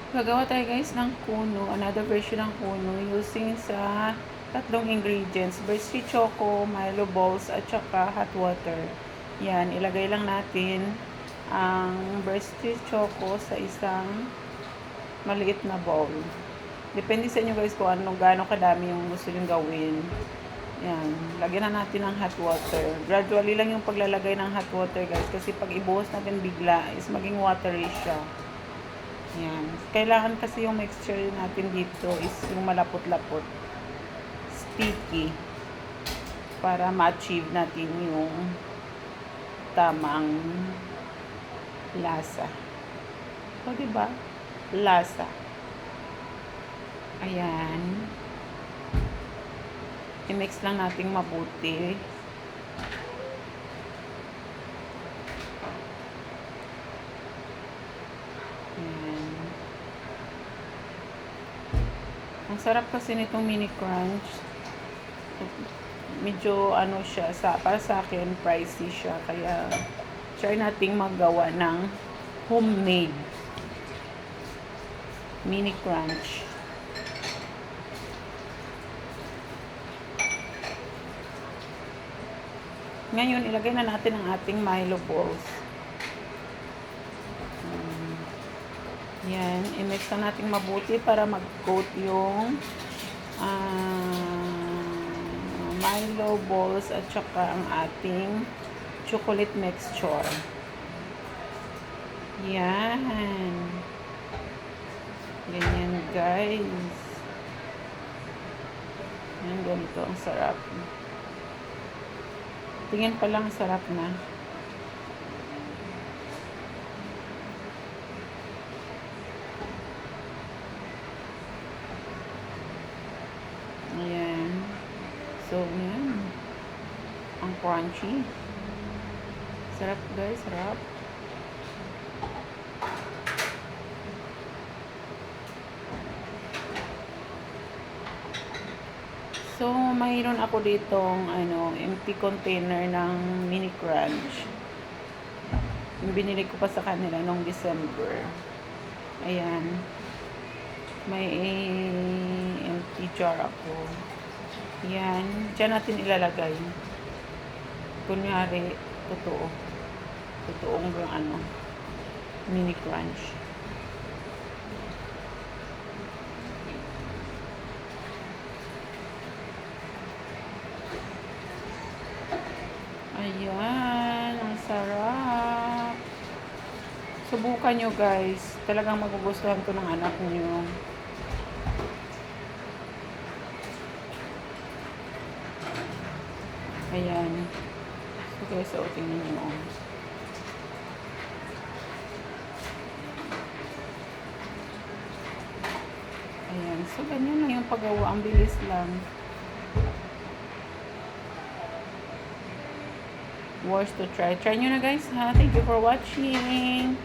Gagawa tayo guys ng kuno, another version ng kuno using sa tatlong ingredients, Birchie Choco, Milo balls, at saka hot water. Yan, ilagay lang natin ang Birchie Choco sa isang maliit na bowl. Depende sa inyo guys kung gaano kadami yung gusto nyo gawin. Yan, lagyan na natin ng hot water. Gradually lang yung paglalagay ng hot water guys, kasi pag ibuhos natin bigla is maging watery siya. Yan. Kailangan kasi yung mixture natin dito is yung malapot-lapot. Sticky. Para ma-achieve natin yung tamang lasa. O, diba? Lasa. Ayan. I-mix lang natin mabuti. Ayan. Ang sarap kasi nitong mini crunch. Medyo ano siya, para sa akin pricey siya, kaya try nating magawa ng homemade mini crunch. Ngayon, ilagay na natin ang ating Milo balls. Yan, i-mix na natin mabuti para mag-coat yung Milo balls at saka ang ating chocolate mixture. Yan. Ganyan guys. Yan, ganito ang sarap. Tingin pa lang sarap na. Ayan. So, yan. Ang crunchy. Sarap guys, sarap. So, mayroon ako ditong empty container ng mini crunch. Yung binili ko pa sa kanila noong December. Ayan. May empty jar ako. Yan. Diyan natin ilalagay. Kunyari, totoo. Totoong yung mini crunch. Ayan, ang sarap. Subukan nyo guys. Talagang magugustuhan to ng anak nyo. Ayan. So guys, tingnan nyo. Ayan. So ganyan lang yung paggawa. Ang bilis lang. Worth to try. Try nyo na guys ha. Thank you for watching.